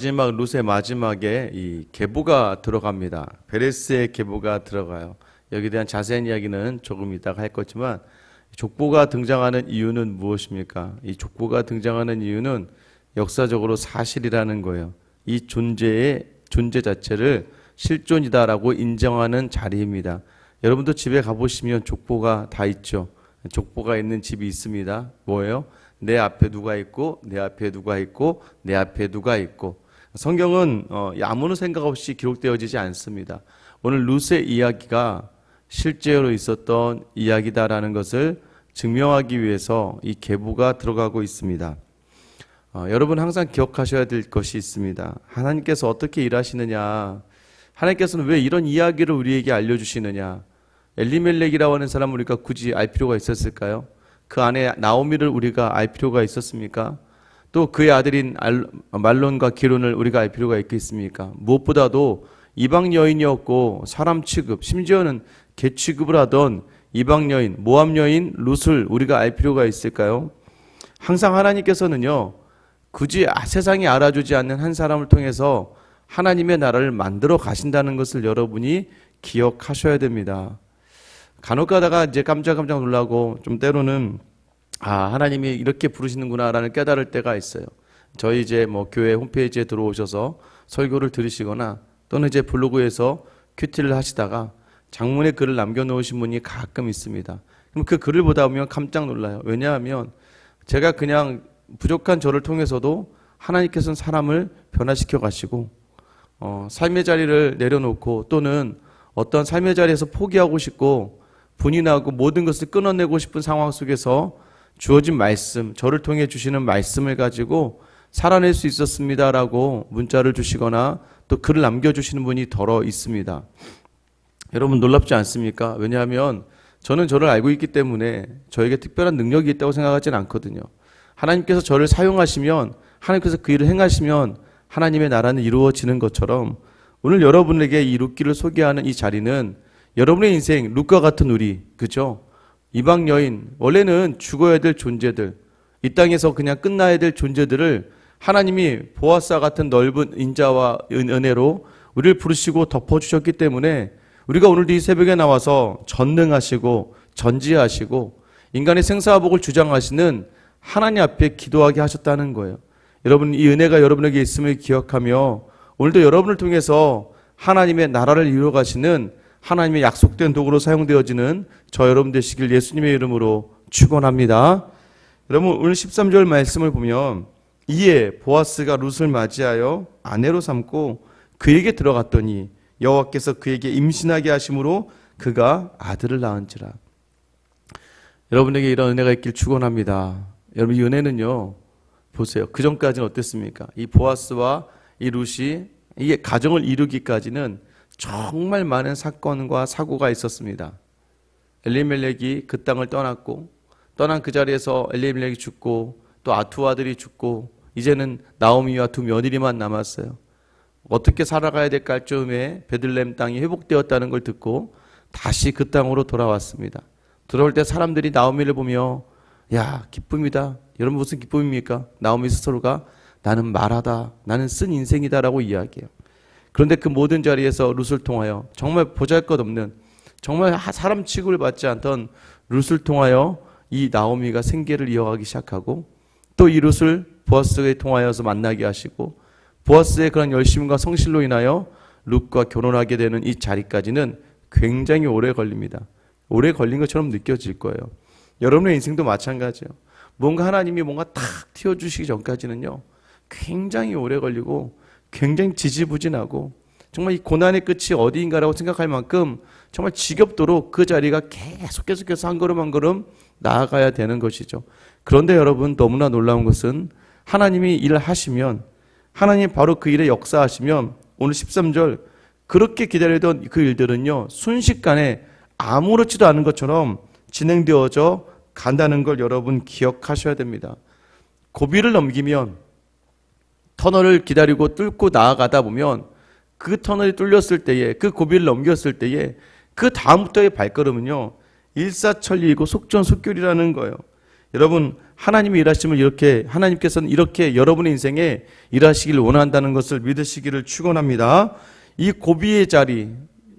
마지막 룻의 마지막에 이 계보가 들어갑니다. 베레스의 계보가 들어가요. 여기에 대한 자세한 이야기는 조금 이따가 할 거지만 족보가 등장하는 이유는 무엇입니까? 이 족보가 등장하는 이유는 역사적으로 사실이라는 거예요. 이 존재 자체를 실존이다라고 인정하는 자리입니다. 여러분도 집에 가보시면 족보가 다 있죠. 족보가 있는 집이 있습니다. 뭐예요? 내 앞에 누가 있고, 내 앞에 누가 있고, 내 앞에 누가 있고. 성경은 아무런 생각 없이 기록되어지지 않습니다. 오늘 룻의 이야기가 실제로 있었던 이야기다라는 것을 증명하기 위해서 이 계보가 들어가고 있습니다. 여러분 항상 기억하셔야 될 것이 있습니다. 하나님께서 어떻게 일하시느냐, 하나님께서는 왜 이런 이야기를 우리에게 알려주시느냐. 엘리멜렉이라고 하는 사람을 우리가 굳이 알 필요가 있었을까요? 그 안에 나오미를 우리가 알 필요가 있었습니까? 또 그의 아들인 말론과 기론을 우리가 알 필요가 있겠습니까? 무엇보다도 이방 여인이었고 사람 취급, 심지어는 개 취급을 하던 이방 여인, 모압 여인 룻을 우리가 알 필요가 있을까요? 항상 하나님께서는요, 굳이 세상이 알아주지 않는 한 사람을 통해서 하나님의 나라를 만들어 가신다는 것을 여러분이 기억하셔야 됩니다. 간혹 가다가 이제 깜짝깜짝 놀라고 좀 때로는 하나님이 이렇게 부르시는구나라는 깨달을 때가 있어요. 저희 이제 교회 홈페이지에 들어오셔서 설교를 들으시거나 또는 이제 블로그에서 큐티를 하시다가 장문의 글을 남겨놓으신 분이 가끔 있습니다. 그럼 그 글을 보다 보면 깜짝 놀라요. 왜냐하면 제가 그냥 부족한 저를 통해서도 하나님께서는 사람을 변화시켜 가시고 삶의 자리를 내려놓고 또는 어떤 삶의 자리에서 포기하고 싶고 분이나고 모든 것을 끊어내고 싶은 상황 속에서 주어진 말씀, 저를 통해 주시는 말씀을 가지고 살아낼 수 있었습니다라고 문자를 주시거나 또 글을 남겨주시는 분이 더러 있습니다. 여러분 놀랍지 않습니까? 왜냐하면 저는 저를 알고 있기 때문에 저에게 특별한 능력이 있다고 생각하지는 않거든요. 하나님께서 저를 사용하시면, 하나님께서 그 일을 행하시면 하나님의 나라는 이루어지는 것처럼 오늘 여러분에게 이 룻기를 소개하는 이 자리는 여러분의 인생, 룻과 같은 우리, 그죠? 이방 여인, 원래는 죽어야 될 존재들, 이 땅에서 그냥 끝나야 될 존재들을 하나님이 보아스와 같은 넓은 인자와 은혜로 우리를 부르시고 덮어주셨기 때문에 우리가 오늘도 이 새벽에 나와서 전능하시고 전지하시고 인간의 생사화복을 주장하시는 하나님 앞에 기도하게 하셨다는 거예요. 여러분, 이 은혜가 여러분에게 있음을 기억하며 오늘도 여러분을 통해서 하나님의 나라를 이루어가시는 하나님의 약속된 도구로 사용되어지는 저 여러분 되시길 예수님의 이름으로 축원합니다. 여러분, 오늘 13절 말씀을 보면 이에 보아스가 룻을 맞이하여 아내로 삼고 그에게 들어갔더니 여호와께서 그에게 임신하게 하심으로 그가 아들을 낳은지라. 여러분에게 이런 은혜가 있길 축원합니다. 여러분, 이 은혜는요, 보세요. 그 전까지는 어땠습니까? 이 보아스와 이 룻이 이게 가정을 이루기까지는 정말 많은 사건과 사고가 있었습니다. 엘리멜렉이 그 땅을 떠났고, 떠난 그 자리에서 엘리멜렉이 죽고 또 두 아들이 죽고 이제는 나오미와 두 며느리만 남았어요. 어떻게 살아가야 될까 할 즈음에 베들레헴 땅이 회복되었다는 걸 듣고 다시 그 땅으로 돌아왔습니다. 돌아올 때 사람들이 나오미를 보며 야, 기쁨이다. 여러분, 무슨 기쁨입니까? 나오미 스스로가 나는 말하다, 나는 쓴 인생이다라고 이야기해요. 그런데 그 모든 자리에서 룻을 통하여 정말 보잘것없는, 정말 사람 취급을 받지 않던 룻을 통하여 이 나오미가 생계를 이어가기 시작하고 또 이 룻을 보아스에 통하여서 만나게 하시고 보아스의 그런 열심과 성실로 인하여 룻과 결혼하게 되는 이 자리까지는 굉장히 오래 걸립니다. 오래 걸린 것처럼 느껴질 거예요. 여러분의 인생도 마찬가지예요. 뭔가 하나님이 뭔가 탁 튀어주시기 전까지는요, 굉장히 오래 걸리고 굉장히 지지부진하고 정말 이 고난의 끝이 어디인가라고 생각할 만큼 정말 지겹도록 그 자리가 계속해서 한 걸음 한 걸음 나아가야 되는 것이죠. 그런데 여러분, 너무나 놀라운 것은 하나님이 일을 하시면, 하나님이 바로 그 일에 역사하시면 오늘 13절 그렇게 기다리던 그 일들은요, 순식간에 아무렇지도 않은 것처럼 진행되어져 간다는 걸 여러분 기억하셔야 됩니다. 고비를 넘기면, 터널을 기다리고 뚫고 나아가다 보면 그 터널이 뚫렸을 때에, 그 고비를 넘겼을 때에 그 다음부터의 발걸음은요, 일사천리이고 속전속결이라는 거예요. 여러분, 하나님의 일하심을 이렇게, 하나님께서는 이렇게 여러분의 인생에 일하시길 원한다는 것을 믿으시기를 축원합니다. 이 고비의 자리,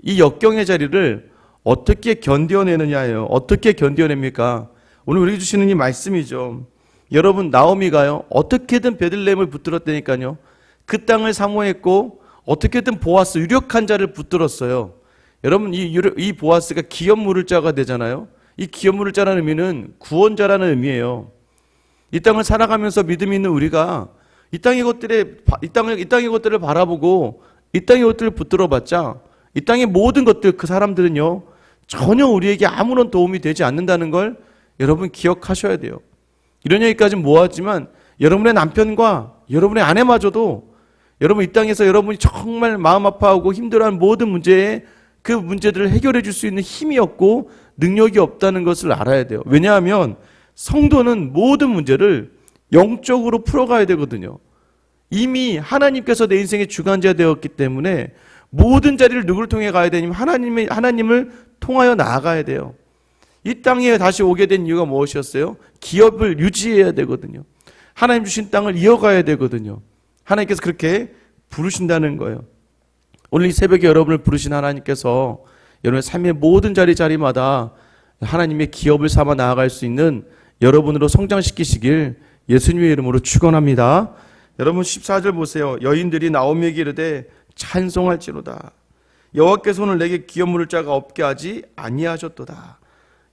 이 역경의 자리를 어떻게 견뎌내느냐예요. 어떻게 견뎌냅니까? 오늘 우리에게 주시는 이 말씀이죠. 여러분, 나오미가요, 어떻게든 베들레헴을 붙들었다니까요. 그 땅을 사모했고 어떻게든 보아스, 유력한 자를 붙들었어요. 여러분, 이 보아스가 기업 물을 자가 되잖아요. 이 기업 물을 자라는 의미는 구원자라는 의미예요. 이 땅을 살아가면서 믿음이 있는 우리가 이 땅의 것들을 바라보고 이 땅의 것들을 붙들어봤자 이 땅의 모든 것들, 그 사람들은요, 전혀 우리에게 아무런 도움이 되지 않는다는 걸 여러분 기억하셔야 돼요. 이런 얘기까지는 뭐하지만 여러분의 남편과 여러분의 아내마저도 여러분 이 땅에서 여러분이 정말 마음 아파하고 힘들어하는 모든 문제에 그 문제들을 해결해 줄 수 있는 힘이 없고 능력이 없다는 것을 알아야 돼요. 왜냐하면 성도는 모든 문제를 영적으로 풀어가야 되거든요. 이미 하나님께서 내 인생의 주관자 되었기 때문에 모든 자리를 누구를 통해 가야 되냐면 하나님을 통하여 나아가야 돼요. 이 땅에 다시 오게 된 이유가 무엇이었어요? 기업을 유지해야 되거든요. 하나님 주신 땅을 이어가야 되거든요. 하나님께서 그렇게 부르신다는 거예요. 오늘 이 새벽에 여러분을 부르신 하나님께서 여러분의 삶의 모든 자리마다 하나님의 기업을 삼아 나아갈 수 있는 여러분으로 성장시키시길 예수님의 이름으로 축원합니다. 여러분 14절 보세요. 여인들이 나오미에게 이르되 찬송할지로다. 여호와께서 오늘 내게 기업 물을 자가 없게 하지 아니하셨도다.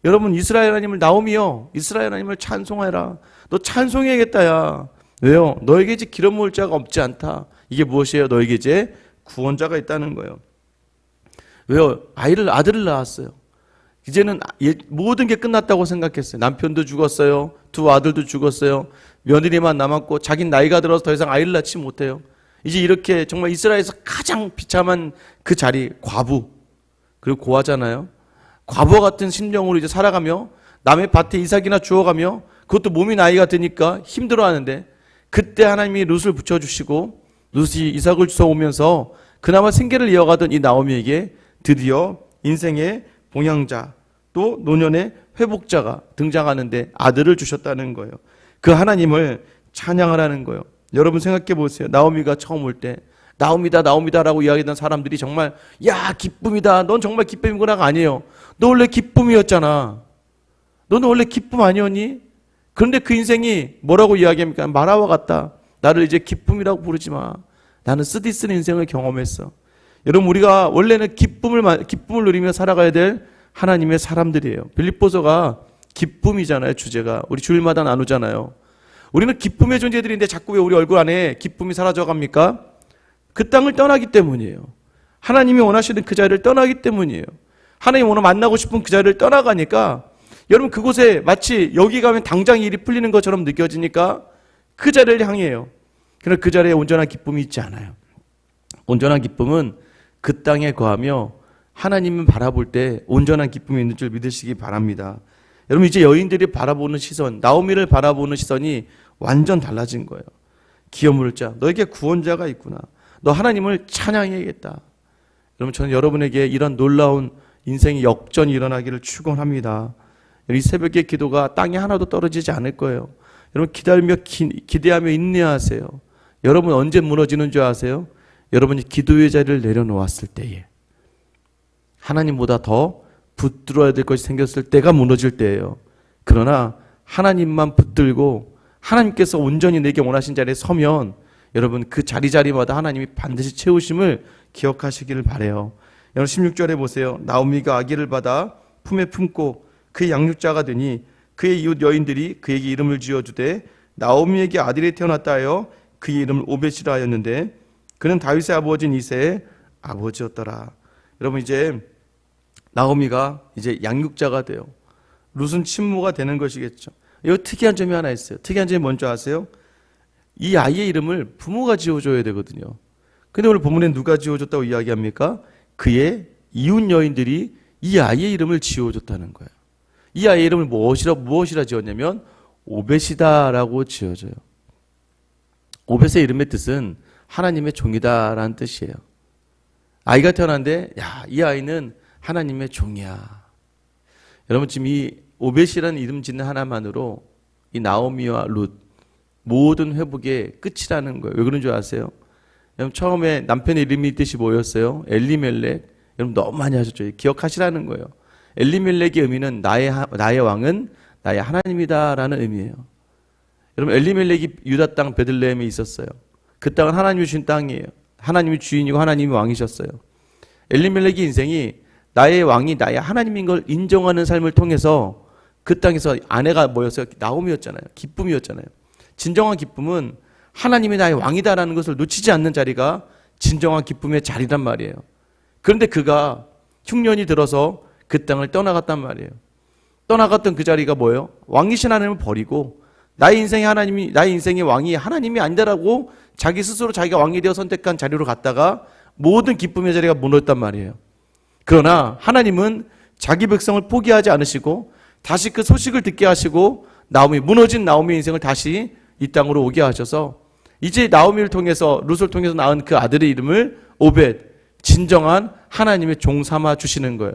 여러분, 이스라엘 하나님을, 나오미여, 이스라엘 하나님을 찬송해라. 너 찬송해야겠다, 야. 왜요? 너에게 이제 기업 물을 자가 없지 않다. 이게 무엇이에요? 너에게 이제 구원자가 있다는 거예요. 왜요? 아들을 낳았어요. 이제는 모든 게 끝났다고 생각했어요. 남편도 죽었어요. 두 아들도 죽었어요. 며느리만 남았고 자기는 나이가 들어서 더 이상 아이를 낳지 못해요. 이제 이렇게 정말 이스라엘에서 가장 비참한 그 자리, 과부, 그리고 고아잖아요. 과부와 같은 심정으로 이제 살아가며 남의 밭에 이삭이나 주워가며 그것도 몸이 나이가 드니까 힘들어하는데 그때 하나님이 룻을 붙여주시고 룻이 이삭을 주워오면서 그나마 생계를 이어가던 이 나오미에게 드디어 인생의 봉양자 또 노년의 회복자가 등장하는데 아들을 주셨다는 거예요. 그 하나님을 찬양하라는 거예요. 여러분 생각해 보세요. 나오미가 처음 올 때 나오미다라고 이야기하던 사람들이 정말 야 기쁨이다. 넌 정말 기쁨이구나가 아니에요. 너 원래 기쁨이었잖아. 너는 원래 기쁨 아니었니? 그런데 그 인생이 뭐라고 이야기합니까? 마라와 같다. 나를 이제 기쁨이라고 부르지 마. 나는 쓰디쓴 인생을 경험했어. 여러분 우리가 원래는 기쁨을 누리며 살아가야 될 하나님의 사람들이에요. 빌립보서가 기쁨이잖아요. 주제가. 우리 주일마다 나누잖아요. 우리는 기쁨의 존재들인데 자꾸 왜 우리 얼굴 안에 기쁨이 사라져 갑니까? 그 땅을 떠나기 때문이에요. 하나님이 원하시는 그 자리를 떠나기 때문이에요. 하나님 오늘 만나고 싶은 그 자리를 떠나가니까 여러분 그곳에 마치 여기 가면 당장 일이 풀리는 것처럼 느껴지니까 그 자리를 향해요. 그러나 그 자리에 온전한 기쁨이 있지 않아요. 온전한 기쁨은 그 땅에 거하며 하나님을 바라볼 때 온전한 기쁨이 있는 줄 믿으시기 바랍니다. 여러분 이제 여인들이 바라보는 시선, 나오미를 바라보는 시선이 완전 달라진 거예요. 기업 물을 자, 너에게 구원자가 있구나. 너 하나님을 찬양해야겠다. 여러분 저는 여러분에게 이런 놀라운 인생의 역전이 일어나기를 축원합니다. 이 새벽의 기도가 땅에 하나도 떨어지지 않을 거예요. 여러분 기대하며 인내하세요. 여러분 언제 무너지는 줄 아세요? 여러분이 기도의 자리를 내려놓았을 때에 하나님보다 더 붙들어야 될 것이 생겼을 때가 무너질 때예요. 그러나 하나님만 붙들고 하나님께서 온전히 내게 원하신 자리에 서면 여러분 그 자리마다 하나님이 반드시 채우심을 기억하시기를 바라요. 여러분 16절에 보세요. 나오미가 아기를 받아 품에 품고 그의 양육자가 되니 그의 이웃 여인들이 그에게 이름을 지어주되 나오미에게 아들이 태어났다 하여 그의 이름을 오벳이라 하였는데 그는 다윗의 아버지인 이새의 아버지였더라. 여러분 이제 나오미가 이제 양육자가 돼요. 룻은 친모가 되는 것이겠죠. 여기 특이한 점이 하나 있어요. 특이한 점이 뭔지 아세요? 이 아이의 이름을 부모가 지어줘야 되거든요. 근데 오늘 본문에 누가 지어줬다고 이야기합니까? 그의 이웃 여인들이 이 아이의 이름을 지어줬다는 거예요. 이 아이의 이름을 무엇이라 지었냐면 오벳이다라고 지어줘요. 오벳의 이름의 뜻은 하나님의 종이다라는 뜻이에요. 아이가 태어났는데 이 아이는 하나님의 종이야. 여러분 지금 이 오벳이라는 이름 짓는 하나만으로 이 나오미와 룻 모든 회복의 끝이라는 거예요. 왜 그런 줄 아세요? 여러분 처음에 남편의 이름이 뜻이 뭐였어요? 엘리멜렉. 여러분 너무 많이 하셨죠? 기억하시라는 거예요. 엘리멜렉의 의미는 나의 왕은 나의 하나님이다라는 의미예요. 여러분 엘리멜렉이 유다 땅 베들레헴에 있었어요. 그 땅은 하나님이 주신 땅이에요. 하나님이 주인이고 하나님이 왕이셨어요. 엘리멜렉의 인생이 나의 왕이 나의 하나님인 걸 인정하는 삶을 통해서 그 땅에서 아내가 뭐였어요? 나오미였잖아요. 기쁨이었잖아요. 진정한 기쁨은 하나님이 나의 왕이다라는 것을 놓치지 않는 자리가 진정한 기쁨의 자리란 말이에요. 그런데 그가 흉년이 들어서 그 땅을 떠나갔단 말이에요. 떠나갔던 그 자리가 뭐예요? 왕이신 하나님을 버리고 나의 인생의 왕이 하나님이 아니다라고 자기 스스로 자기가 왕이 되어 선택한 자리로 갔다가 모든 기쁨의 자리가 무너졌단 말이에요. 그러나 하나님은 자기 백성을 포기하지 않으시고 다시 그 소식을 듣게 하시고 무너진 나오미의 인생을 다시 이 땅으로 오게 하셔서 이제 나오미를 통해서 룻을 통해서 낳은 그 아들의 이름을 오벳, 진정한 하나님의 종 삼아 주시는 거예요.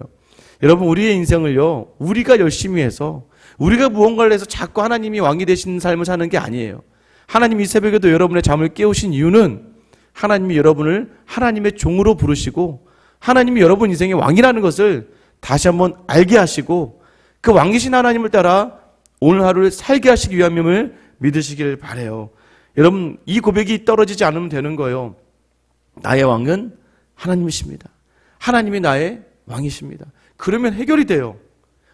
여러분 우리의 인생을요, 우리가 열심히 해서 우리가 무언가를 해서 자꾸 하나님이 왕이 되시는 삶을 사는 게 아니에요. 하나님이 이 새벽에도 여러분의 잠을 깨우신 이유는 하나님이 여러분을 하나님의 종으로 부르시고 하나님이 여러분 인생의 왕이라는 것을 다시 한번 알게 하시고 그 왕이신 하나님을 따라 오늘 하루를 살게 하시기 위함임을 믿으시길 바라요. 여러분 이 고백이 떨어지지 않으면 되는 거예요. 나의 왕은 하나님이십니다. 하나님이 나의 왕이십니다. 그러면 해결이 돼요.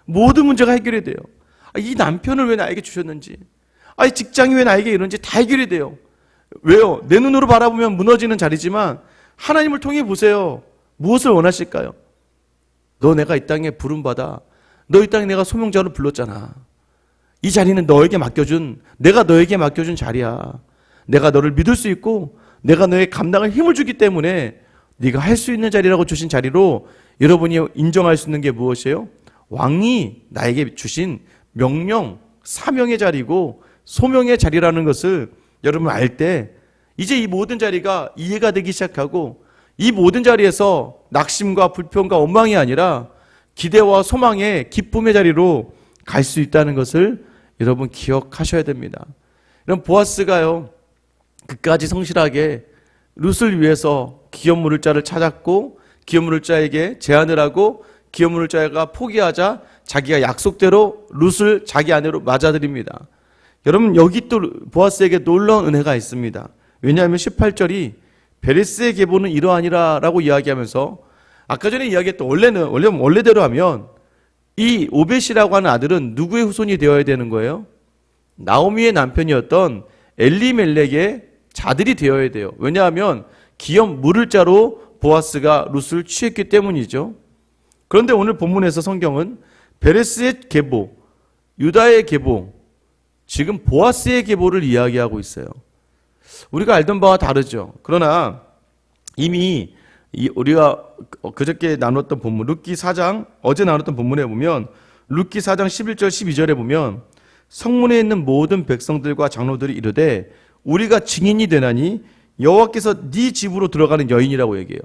모든 문제가 해결이 돼요. 이 남편을 왜 나에게 주셨는지, 이 직장이 왜 나에게 이런지 다 해결이 돼요. 왜요? 내 눈으로 바라보면 무너지는 자리지만 하나님을 통해 보세요. 무엇을 원하실까요? 너 내가 이 땅에 부름받아. 너 이 땅에 내가 소명자로 불렀잖아. 이 자리는 내가 너에게 맡겨준 자리야. 내가 너를 믿을 수 있고 내가 너의 감당할 힘을 주기 때문에 네가 할 수 있는 자리라고 주신 자리로 여러분이 인정할 수 있는 게 무엇이에요? 왕이 나에게 주신 명령, 사명의 자리고 소명의 자리라는 것을 여러분 알 때 이제 이 모든 자리가 이해가 되기 시작하고 이 모든 자리에서 낙심과 불평과 원망이 아니라 기대와 소망의 기쁨의 자리로 갈 수 있다는 것을 여러분 기억하셔야 됩니다. 여러분 보아스가요 끝까지 성실하게 룻을 위해서 기업 물을 자를 찾았고 기업 물을 자에게 제안을 하고 기업 물을 자가 포기하자 자기가 약속대로 룻을 자기 아내로 맞아들입니다. 여러분 여기 또 보아스에게 놀라운 은혜가 있습니다. 왜냐하면 18절이 베레스의 계보는 이러하니라 라고 이야기하면서 아까 전에 이야기했던 원래대로 하면 이 오벳이라고 하는 아들은 누구의 후손이 되어야 되는 거예요? 나오미의 남편이었던 엘리멜렉의 자들이 되어야 돼요. 왜냐하면 기업 물을 자로 보아스가 룻을 취했기 때문이죠. 그런데 오늘 본문에서 성경은 베레스의 계보, 유다의 계보, 지금 보아스의 계보를 이야기하고 있어요. 우리가 알던 바와 다르죠. 그러나 이미 우리가 그저께 나눴던 본문 룻기 4장 어제 나눴던 본문에 보면 룻기 4장 11절 12절에 보면 성문에 있는 모든 백성들과 장로들이 이르되 우리가 증인이 되나니 여호와께서 네 집으로 들어가는 여인이라고 얘기해요.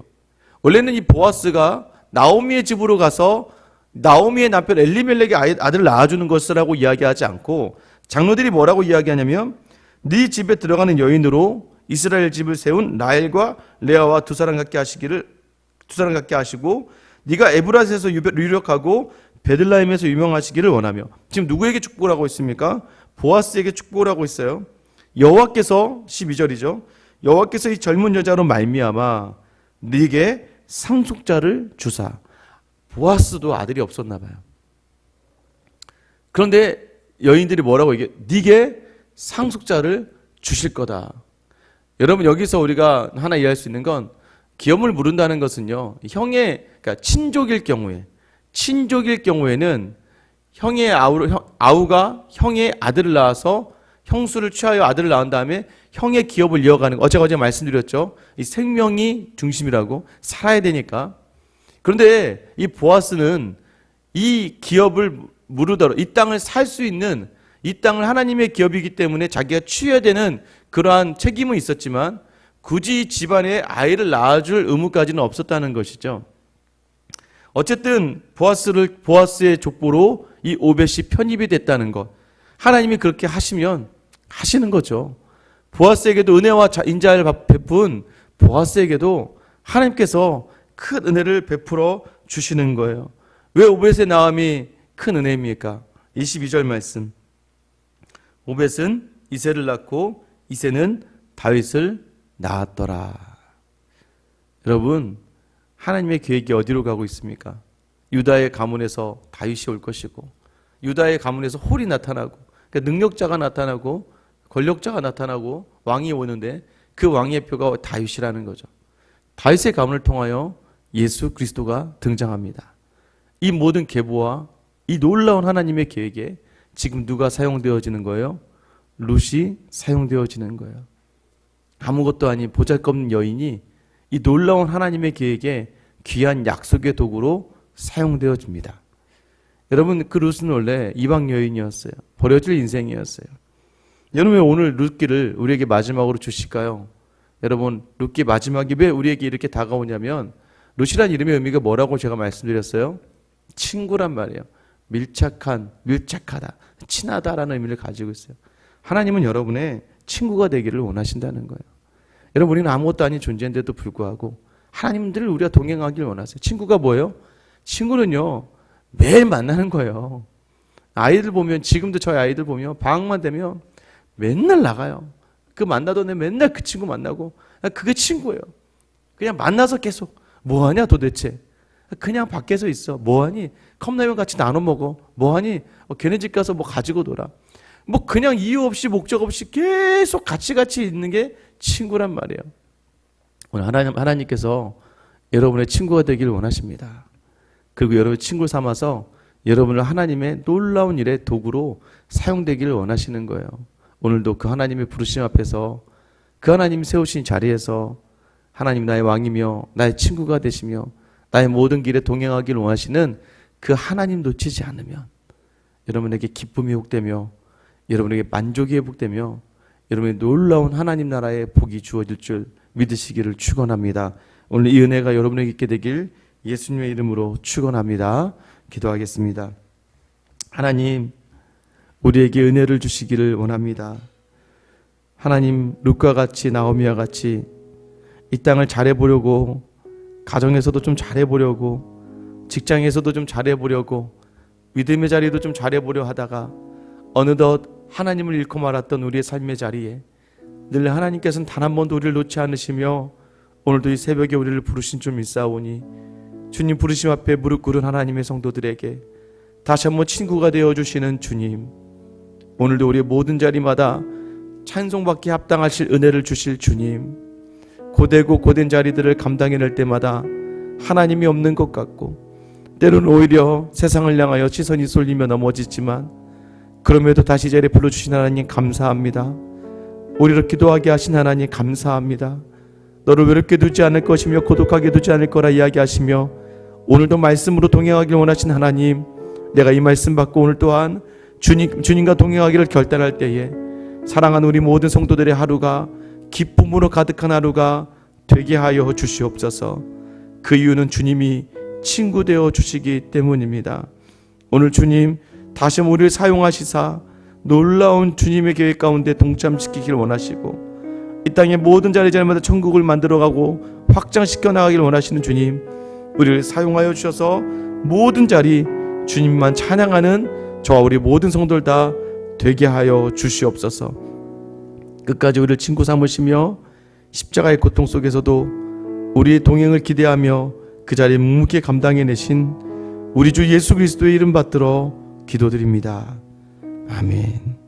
원래는 이 보아스가 나오미의 집으로 가서 나오미의 남편 엘리멜렉의 아들을 낳아주는 것이라고 이야기하지 않고 장로들이 뭐라고 이야기하냐면 네 집에 들어가는 여인으로 이스라엘 집을 세운 라헬과 레아와 두 사람 같게 하시고 네가 에브라스에서 유력하고 베들레헴에서 유명하시기를 원하며 지금 누구에게 축복을 하고 있습니까? 보아스에게 축복을 하고 있어요. 여호와께서 12절이죠. 여호와께서 이 젊은 여자로 말미암아 네게 상속자를 주사. 보아스도 아들이 없었나 봐요. 그런데 여인들이 뭐라고 얘기해? 네게 상속자를 주실 거다. 여러분 여기서 우리가 하나 이해할 수 있는 건 기업을 물은다는 것은요. 그러니까 친족일 경우에는 형의 아우가 형의 아들을 낳아서 형수를 취하여 아들을 낳은 다음에 형의 기업을 이어가는 거. 어제 말씀드렸죠. 이 생명이 중심이라고 살아야 되니까. 그런데 이 보아스는 이 기업을 무르더러 이 땅을 살 수 있는 이 땅을 하나님의 기업이기 때문에 자기가 취해야 되는 그러한 책임은 있었지만 굳이 집안에 아이를 낳아줄 의무까지는 없었다는 것이죠. 어쨌든 보아스의 족보로 이 오벳이 편입이 됐다는 것. 하나님이 그렇게 하시면 하시는 거죠. 보아스에게도 은혜와 인자를 베푼 보아스에게도 하나님께서 큰 은혜를 베풀어 주시는 거예요. 왜 오벳의 나음이 큰 은혜입니까? 22절 말씀. 오벳은 이새를 낳고 이새는 다윗을 낳았더라. 여러분, 하나님의 계획이 어디로 가고 있습니까? 유다의 가문에서 다윗이 올 것이고, 유다의 가문에서 홀이 나타나고, 그러니까 능력자가 나타나고 권력자가 나타나고 왕이 오는데 그 왕의 표가 다윗이라는 거죠. 다윗의 가문을 통하여 예수 그리스도가 등장합니다. 이 모든 계보와 이 놀라운 하나님의 계획에 지금 누가 사용되어지는 거예요? 룻이 사용되어지는 거예요. 아무것도 아닌 보잘것없는 여인이 이 놀라운 하나님의 계획에 귀한 약속의 도구로 사용되어집니다. 여러분, 그 룻은 원래 이방 여인이었어요. 버려질 인생이었어요. 여러분, 왜 오늘 룻기를 우리에게 마지막으로 주실까요? 여러분, 룻기 마지막이 왜 우리에게 이렇게 다가오냐면, 룻이란 이름의 의미가 뭐라고 제가 말씀드렸어요? 친구란 말이에요. 밀착하다, 친하다라는 의미를 가지고 있어요. 하나님은 여러분의 친구가 되기를 원하신다는 거예요. 여러분, 우리는 아무것도 아닌 존재인데도 불구하고 하나님들을 우리가 동행하기를 원하세요. 친구가 뭐예요? 친구는요, 매일 만나는 거예요. 아이들 보면, 지금도 저희 아이들 보면 방학만 되면 맨날 나가요. 그 만나던 애 맨날 그 친구 만나고, 그게 친구예요. 그냥 만나서 계속 뭐하냐 도대체, 그냥 밖에서 있어, 뭐하니, 컵라면 같이 나눠 먹어, 뭐하니, 걔네 집 가서 뭐 가지고 놀아, 뭐 그냥 이유 없이 목적 없이 계속 같이 있는 게 친구란 말이에요. 오늘 하나님께서 여러분의 친구가 되기를 원하십니다. 그리고 여러분 친구 삼아서 여러분을 하나님의 놀라운 일의 도구로 사용되기를 원하시는 거예요. 오늘도 그 하나님의 부르심 앞에서, 그 하나님이 세우신 자리에서 하나님 나의 왕이며 나의 친구가 되시며 나의 모든 길에 동행하기를 원하시는 그 하나님 놓치지 않으면 여러분에게 기쁨이 회복되며 여러분에게 만족이 회복되며 여러분의 놀라운 하나님 나라의 복이 주어질 줄 믿으시기를 축원합니다. 오늘 이 은혜가 여러분에게 있게 되길 예수님의 이름으로 축원합니다. 기도하겠습니다. 하나님, 우리에게 은혜를 주시기를 원합니다. 하나님, 룻과 같이 나오미와 같이 이 땅을 잘해보려고, 가정에서도 좀 잘해보려고, 직장에서도 좀 잘해보려고, 믿음의 자리도 좀 잘해보려 하다가 어느덧 하나님을 잃고 말았던 우리의 삶의 자리에 늘 하나님께서는 단 한 번도 우리를 놓지 않으시며 오늘도 이 새벽에 우리를 부르신 줄 믿사오니 주님 부르심 앞에 무릎 꿇은 하나님의 성도들에게 다시 한번 친구가 되어주시는 주님, 오늘도 우리의 모든 자리마다 찬송받기에 합당하실 은혜를 주실 주님, 고되고 고된 자리들을 감당해낼 때마다 하나님이 없는 것 같고 때로는 오히려 세상을 향하여 시선이 쏠리며 넘어지지만 그럼에도 다시 자리에 불러주신 하나님 감사합니다. 우리를 기도하게 하신 하나님 감사합니다. 너를 외롭게 두지 않을 것이며 고독하게 두지 않을 거라 이야기하시며 오늘도 말씀으로 동행하기를 원하신 하나님, 내가 이 말씀 받고 오늘 또한 주님과 동행하기를 결단할 때에 사랑하는 우리 모든 성도들의 하루가 기쁨으로 가득한 하루가 되게 하여 주시옵소서. 그 이유는 주님이 친구 되어 주시기 때문입니다. 오늘 주님 다시 한번 우리를 사용하시사 놀라운 주님의 계획 가운데 동참시키기를 원하시고 이 땅의 모든 자리마다 천국을 만들어가고 확장시켜 나가기를 원하시는 주님, 우리를 사용하여 주셔서 모든 자리 주님만 찬양하는 저와 우리 모든 성도들 다 되게 하여 주시옵소서. 끝까지 우리를 친구 삼으시며 십자가의 고통 속에서도 우리의 동행을 기대하며 그 자리에 묵묵히 감당해내신 우리 주 예수 그리스도의 이름 받들어 기도드립니다. 아멘.